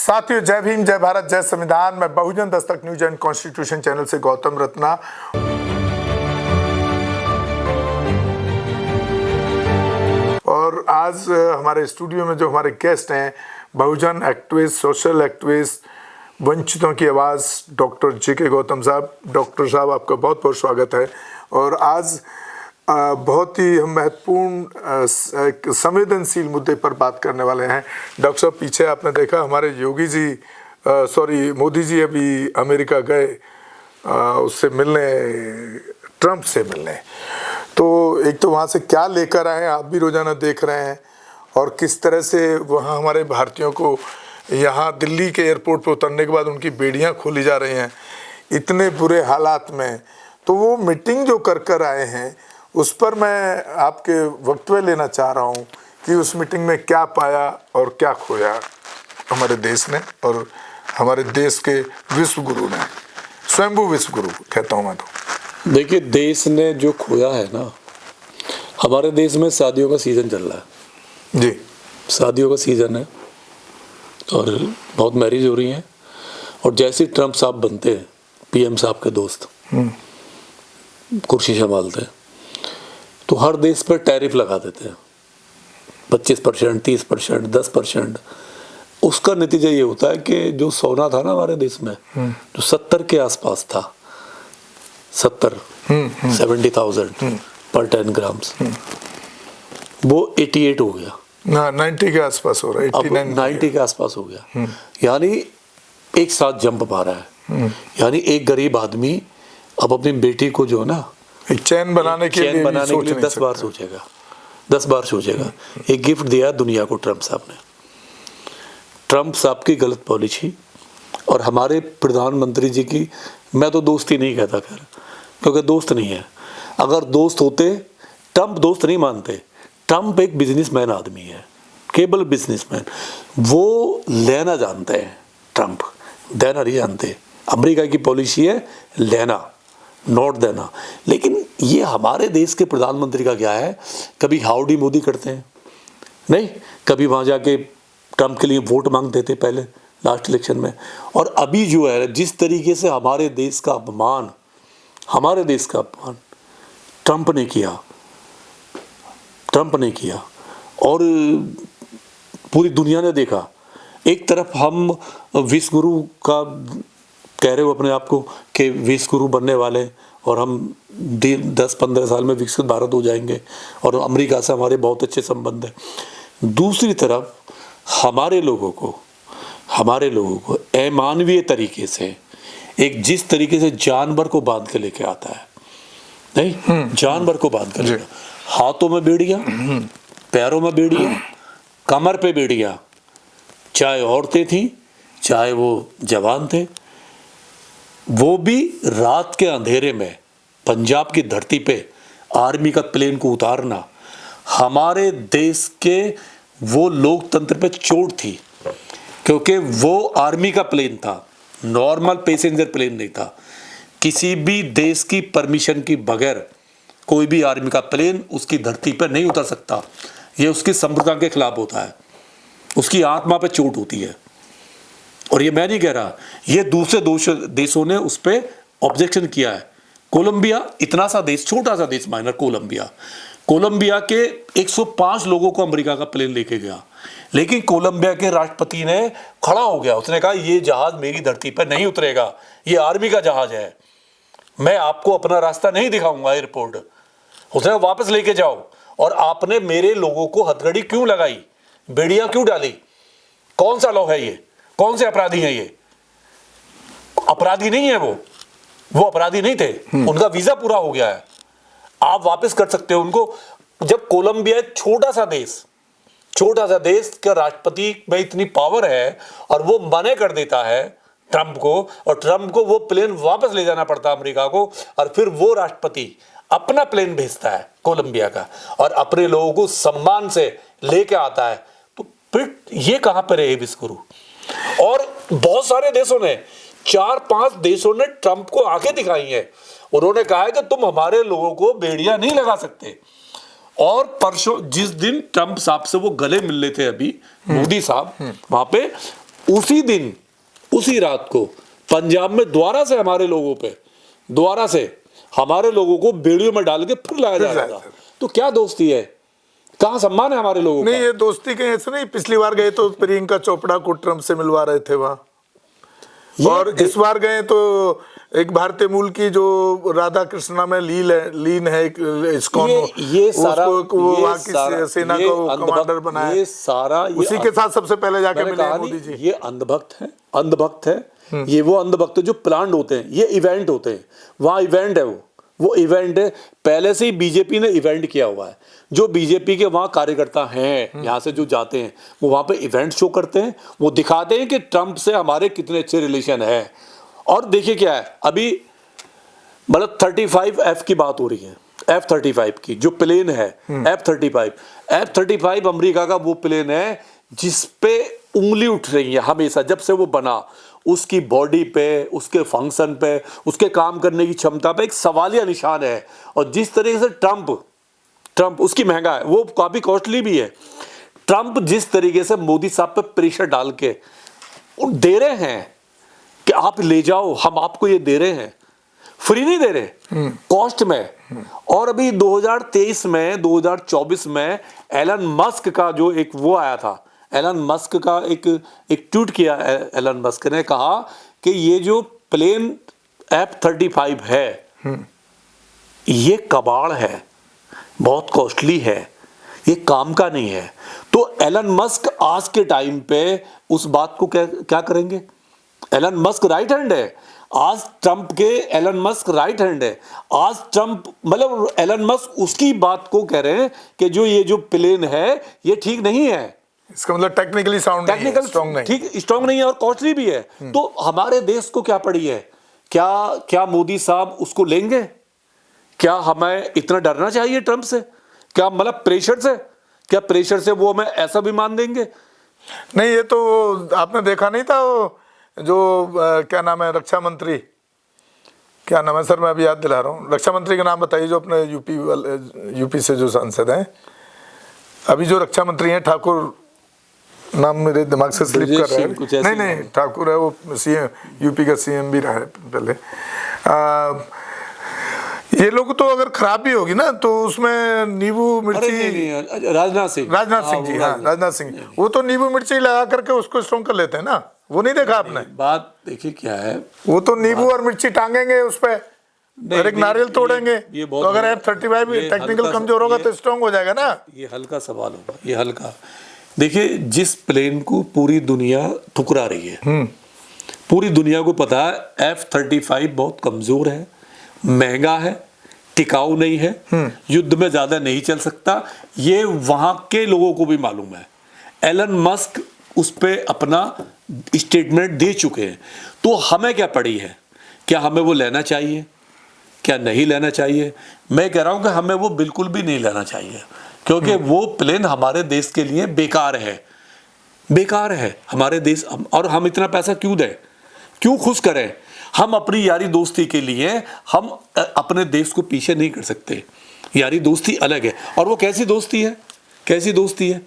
साथियों, जय भीम, जय भारत, जय संविधान। मैं बहुजन Dastak news and constitution channel से गौतम रत्ना। और आज हमारे स्टूडियो में जो हमारे गेस्ट हैं, बहुजन एक्टिविस्ट, सोशल एक्टिविस्ट, वंचितों की आवाज़, डॉक्टर जे.के. गौतम साहब। डॉक्टर साहब, आपका बहुत बहुत स्वागत है। और आज बहुत ही हम महत्वपूर्ण संवेदनशील मुद्दे पर बात करने वाले हैं। डॉक्टर साहब, पीछे आपने देखा हमारे मोदी जी अभी अमेरिका गए उससे मिलने, ट्रंप से मिलने। तो एक तो वहाँ से क्या लेकर आए, आप भी रोज़ाना देख रहे हैं, और किस तरह से वहाँ हमारे भारतीयों को यहाँ दिल्ली के एयरपोर्ट पर उतरने के बाद उनकी बेड़ियाँ खोली जा रही हैं इतने बुरे हालात में। तो वो मीटिंग जो कर आए हैं, उस पर मैं आपके वक्तव्य लेना चाह रहा हूँ कि उस मीटिंग में क्या पाया और क्या खोया हमारे देश ने, और हमारे देश के विश्व गुरु ने, स्वयंभू विश्व गुरु कहता हूँ मैं तो। देखिए, देश ने जो खोया है ना, हमारे देश में शादियों का सीज़न चल रहा है जी। शादियों का सीज़न है और बहुत मैरिज हो रही हैं। और जैसे ट्रंप साहब बनते हैं, पीएम साहब के दोस्त कुर्सी संभालते हैं, तो हर देश पर टैरिफ लगा देते हैं 25%, 30%, 10%। उसका नतीजा ये होता है कि जो सोना था ना हमारे देश में, जो 70 के आसपास था, 70,000 पर 10 ग्राम्स, वो 88 हो गया, 90 के आसपास हो रहा है, 90 के आसपास हो गया। यानी एक साथ जंप मारा है। यानी एक गरीब आदमी अब अपनी बेटी को जो है ना, एक चैन बनाने के लिए 10 बार सोचेगा। एक गिफ्ट दिया दुनिया को ट्रंप साहब ने। ट्रंप साहब की गलत पॉलिसी और हमारे प्रधानमंत्री जी की, मैं तो दोस्ती नहीं कहता खैर, क्योंकि दोस्त नहीं है। अगर दोस्त होते, ट्रंप दोस्त नहीं मानते। ट्रंप एक बिजनेसमैन आदमी है, केवल बिजनेसमैन। वो लेना जानते हैं, ट्रंप देना नहीं जानते। अमेरिका की पॉलिसी है लेना, नोट देना। लेकिन ये हमारे देश के प्रधानमंत्री का क्या है, कभी हाउडी मोदी करते हैं नहीं, कभी वहाँ जाके ट्रंप के लिए वोट मांग देते पहले लास्ट इलेक्शन में। और अभी जो है, जिस तरीके से हमारे देश का अपमान ट्रंप ने किया और पूरी दुनिया ने देखा। एक तरफ हम विश्व गुरु का कह रहे हो अपने आप को कि विश्व गुरु बनने वाले, और हम 10-15 साल में विकसित भारत हो जाएंगे, और अमेरिका से हमारे बहुत अच्छे संबंध हैं। दूसरी तरफ हमारे लोगों को अमानवीय तरीके से, एक जिस तरीके से जानवर को बांध के लेके आता है, नहीं, जानवर को बांध कर, हाथों में बेड़ियां, पैरों में बेड़ियां, कमर पे बेड़ियां, चाहे औरतें थी चाहे वो जवान थे, वो भी रात के अंधेरे में पंजाब की धरती पे आर्मी का प्लेन को उतारना, हमारे देश के वो लोकतंत्र पे चोट थी, क्योंकि वो आर्मी का प्लेन था, नॉर्मल पैसेंजर प्लेन नहीं था। किसी भी देश की परमिशन की बगैर कोई भी आर्मी का प्लेन उसकी धरती पर नहीं उतर सकता। ये उसकी संप्रभुता के खिलाफ होता है, उसकी आत्मा पे चोट होती है। और ये मैं नहीं कह रहा, ये दूसरे देशों ने उस पर ऑब्जेक्शन किया है। कोलंबिया, इतना सा देश, छोटा सा देश माइनर कोलंबिया के 105 लोगों को अमेरिका का प्लेन लेके गया, लेकिन कोलंबिया के राष्ट्रपति ने खड़ा हो गया। उसने कहा ये जहाज मेरी धरती पर नहीं उतरेगा, ये आर्मी का जहाज है, मैं आपको अपना रास्ता नहीं दिखाऊंगा एयरपोर्ट। उसने वापस लेके जाओ। और आपने मेरे लोगों को हथकड़ी क्यों लगाई, बेड़ियां क्यों डाली, कौन सा लॉ है ये, कौन से अपराधी हैं ये? अपराधी नहीं है वो अपराधी नहीं थे, उनका वीजा पूरा हो गया है, आप वापस कर सकते हो उनको। जब कोलंबिया एक छोटा सा देश का राष्ट्रपति में इतनी पावर है और वो मना कर देता है ट्रंप को, और ट्रंप को वो प्लेन वापस ले जाना पड़ता है अमेरिका को, और फिर वो राष्ट्रपति अपना प्लेन भेजता है कोलंबिया का और अपने लोगों को सम्मान से लेके आता है, तो फिर ये कहां पर है विश्व गुरु? और बहुत सारे देशों ने, 4-5 देशों ने ट्रंप को आंखें दिखाई हैं। उन्होंने कहा है कि तुम हमारे लोगों को बेड़ियां नहीं लगा सकते। और परसों जिस दिन ट्रंप साहब से वो गले मिल रहे थे अभी मोदी साहब, वहां पे उसी दिन उसी रात को पंजाब में दोबारा से हमारे लोगों को बेड़ियों में डाल के फिर लाया जा रहा था। तो क्या दोस्ती है, कहाँ सम्मान है हमारे लोगों का? नहीं, ये दोस्ती कहीं ऐसे नहीं। पिछली बार गए तो प्रियंका चोपड़ा को ट्रम्प से मिलवा रहे थे वहाँ, और इस बार गए तो एक भारतीय मूल की जो राधा कृष्णा में लीन है इस्कॉन, ये सारा वहाँ की सेना का कमांडर बनाया, ये सारा उसी के साथ सबसे पहले जाके मिले मोदी जी। ये अंधभक्त है। ये वो अंधभक्त जो प्लान्ड होते हैं, ये इवेंट होते हैं। वहाँ इवेंट है, वो इवेंट है। पहले से ही बीजेपी ने इवेंट किया हुआ है। जो बीजेपी के वहाँ कार्यकर्ता हैं, यहाँ से जो जाते हैं, वो वहाँ पे इवेंट शो करते हैं, वो दिखाते हैं कि ट्रम्प से हमारे कितने अच्छे रिलेशन है। और देखिए क्या है, अभी मतलब 35F की बात हो रही है, F-35 की जो प्लेन है, F-35 अमेरिका का वो प्लेन है जिसपे उंगली उठ रही है हमेशा, जब से वो बना। उसकी बॉडी पे, उसके फंक्शन पे, उसके काम करने की क्षमता पे एक सवालिया निशान है। और जिस तरीके से ट्रम्प उसकी महंगा है, वो काफी कॉस्टली भी है। ट्रम्प जिस तरीके से मोदी साहब पे प्रेशर डाल के दे रहे हैं कि आप ले जाओ, हम आपको ये दे रहे हैं, फ्री नहीं दे रहे, कॉस्ट में। और अभी 2023 में 2024 में एलन मस्क का जो एक वो आया था, एलन मस्क का एक ट्वीट किया। एलन मस्क ने कहा कि ये जो प्लेन F-35 है, ये कबाड़ है, बहुत कॉस्टली है, ये काम का नहीं है। तो एलन मस्क आज के टाइम पे उस बात को क्या करेंगे? एलन मस्क राइट हैंड है आज ट्रम्प के, एलन मस्क राइट हैंड है आज ट्रम्प, मतलब एलन मस्क उसकी बात को कह रहे हैं कि जो ये जो प्लेन है ये ठीक नहीं है। इसका मतलब टेक्निकली स्ट्रांग नहीं, ठीक स्ट्रांग नहीं है और कॉस्टली भी है। तो हमारे देश को क्या पड़ी है? क्या मोदी साहब उसको लेंगे? क्या हमें इतना डरना चाहिए ट्रम्प से? क्या मतलब प्रेशर से? क्या प्रेशर से वो हमें ऐसा भी मान देंगे? नहीं, ये तो आपने देखा नहीं था वो जो क्या नाम है, रक्षा मंत्री, क्या नाम है सर, मैं अभी याद दिला रहा हूँ, रक्षा मंत्री का नाम बताइए, जो अपने यूपी से जो सांसद हैं अभी, जो रक्षा मंत्री हैं, ठाकुर, नाम मेरे दिमाग से स्लिप कर रहा है। नहीं, ठाकुर है वो, सीएम, यूपी का सीएम भी रहा है पहले। ये लोग तो अगर खराब भी होगी ना तो उसमें नींबू मिर्ची, राजनाथ सिंह जी, हाँ राजनाथ सिंह, वो तो नींबू मिर्ची लगा करके उसको स्ट्रॉन्ग कर लेते हैं ना। वो नहीं देखा आपने? बात देखिए क्या है, वो तो नींबू और मिर्ची टांगेंगे उस पे और एक नारियल तोड़ेंगे। तो अगर F-35 टेक्निकल कमजोर होगा तो स्ट्रॉन्ग हो जाएगा ना। ये हल्का सवाल होगा, ये हल्का। देखिए, जिस प्लेन को पूरी दुनिया ठुकरा रही है, पूरी दुनिया को पता है F-35 बहुत कमजोर है, महंगा है, टिकाऊ नहीं है, युद्ध में ज्यादा नहीं चल सकता, ये वहां के लोगों को भी मालूम है। एलन मस्क उस पे अपना स्टेटमेंट दे चुके हैं। तो हमें क्या पड़ी है? क्या हमें वो लेना चाहिए, क्या नहीं लेना चाहिए? मैं कह रहा हूं कि हमें वो बिल्कुल भी नहीं लेना चाहिए, क्योंकि वो प्लेन हमारे देश के लिए बेकार है हमारे देश। और हम इतना पैसा क्यों दें, क्यों खुश करें? हम अपनी यारी दोस्ती के लिए हम अपने देश को पीछे नहीं कर सकते। यारी दोस्ती अलग है। और वो कैसी दोस्ती है?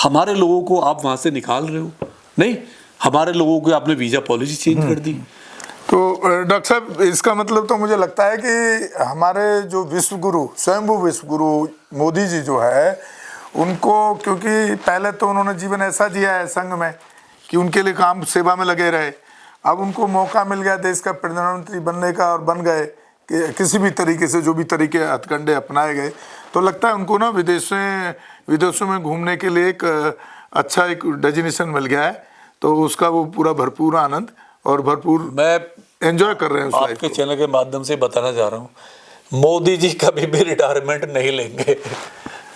हमारे लोगों को आप वहां से निकाल रहे हो, नहीं, हमारे लोगों को आपने वीजा पॉलिसी चेंज कर दी। तो डॉक्टर साहब, इसका मतलब तो मुझे लगता है कि हमारे जो विश्वगुरु, स्वयंभू विश्वगुरु मोदी जी जो है, उनको, क्योंकि पहले तो उन्होंने जीवन ऐसा जिया है संघ में कि उनके लिए काम सेवा में लगे रहे, अब उनको मौका मिल गया देश का प्रधानमंत्री बनने का और बन गए कि किसी भी तरीके से, जो भी तरीके हथकंडे अपनाए गए, तो लगता है उनको ना विदेशों में घूमने के लिए एक अच्छा एक डेजिनेशन मिल गया है। तो उसका वो पूरा भरपूर आनंद और भरपूर मैं एंजॉय कर रहे हैं। आपके चैनल के माध्यम से बताना चाह रहा हूँ, मोदी जी कभी भी रिटायरमेंट नहीं लेंगे।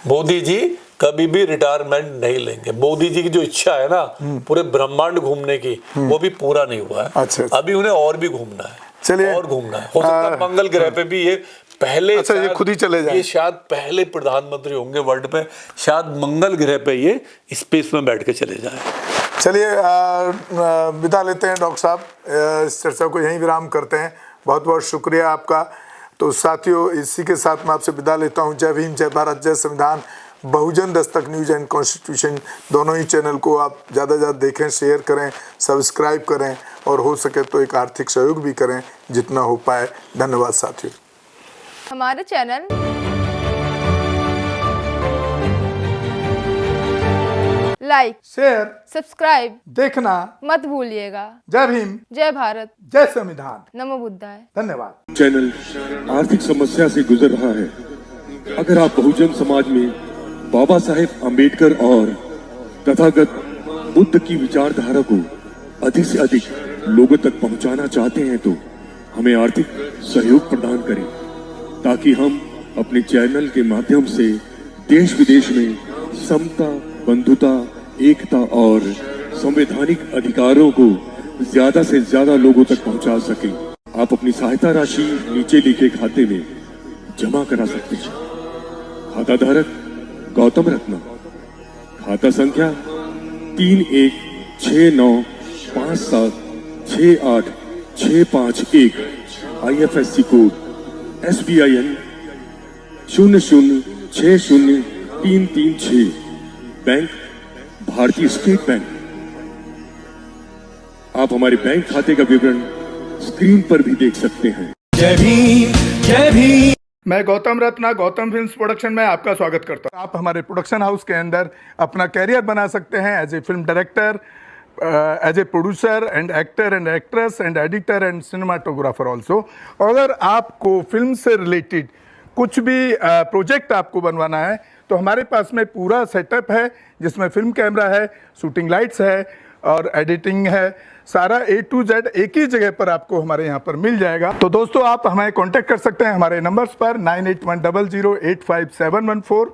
मोदी जी कभी भी रिटायरमेंट नहीं लेंगे। मोदी जी की जो इच्छा है ना पूरे ब्रह्मांड घूमने की, वो भी पूरा नहीं हुआ है। अच्छा। अभी उन्हें और भी घूमना है, चलिए, और घूमना है। हो सकता है मंगल ग्रह पे भी ये पहले, अच्छा, ये खुद ही चले जाए, ये शायद पहले प्रधानमंत्री होंगे वर्ल्ड पे, शायद मंगल ग्रह पे ये स्पेस में बैठ के चले जाए। चलिए विदा लेते हैं डॉक्टर साहब, इस चर्चा को यहीं विराम करते हैं। बहुत बहुत शुक्रिया आपका। तो साथियों, इसी के साथ मैं आपसे विदा लेता हूँ। जय भीम, जय भारत, जय संविधान, बहुजन दस्तक न्यूज एंड कॉन्स्टिट्यूशन दोनों ही चैनल को आप ज़्यादा से ज़्यादा देखें, शेयर करें, सब्सक्राइब करें और हो सके तो एक आर्थिक सहयोग भी करें जितना हो पाए। धन्यवाद साथियों। हमारे चैनल लाइक, शेयर, सब्सक्राइब देखना मत भूलिएगा। जय भीम, जय भारत, जय संविधान। नमो बुद्धाय। धन्यवाद। चैनल आर्थिक समस्या से गुजर रहा है। अगर आप बहुजन समाज में बाबा साहेब अम्बेडकर और तथागत बुद्ध की विचारधारा को अधिक से अधिक लोगों तक पहुंचाना चाहते हैं तो हमें आर्थिक सहयोग प्रदान करें, ताकि हम अपने चैनल के माध्यम से देश विदेश में समता, बंधुता, एकता और संवैधानिक अधिकारों को ज्यादा से ज्यादा लोगों तक पहुंचा सकें। आप अपनी सहायता राशि नीचे लिखे खाते में जमा करा सकते हैं। खाता धारक गौतम रत्ना, खाता संख्या 316957686551, IFSC कोड SBIN 0060336, बैंक भारतीय स्टेट बैंक। आप हमारे बैंक खाते का विवरण स्क्रीन पर भी देख सकते हैं। जय भीम, जय भीम। मैं गौतम रत्ना गौतम फिल्म्स प्रोडक्शन में आपका स्वागत करता हूं। आप हमारे प्रोडक्शन हाउस के अंदर अपना कैरियर बना सकते हैं as a film director, as a producer and actor and actress and editor and cinematographer also. अगर आपको फिल्म से रिलेटेड कुछ भी प्रोजेक्ट आपको बनवाना है तो हमारे पास में पूरा सेटअप है, जिसमें फिल्म कैमरा है, शूटिंग लाइट्स है और एडिटिंग है। सारा A to Z एक ही जगह पर आपको हमारे यहाँ पर मिल जाएगा। तो दोस्तों आप हमें कांटेक्ट कर सकते हैं हमारे नंबर्स पर 9810085714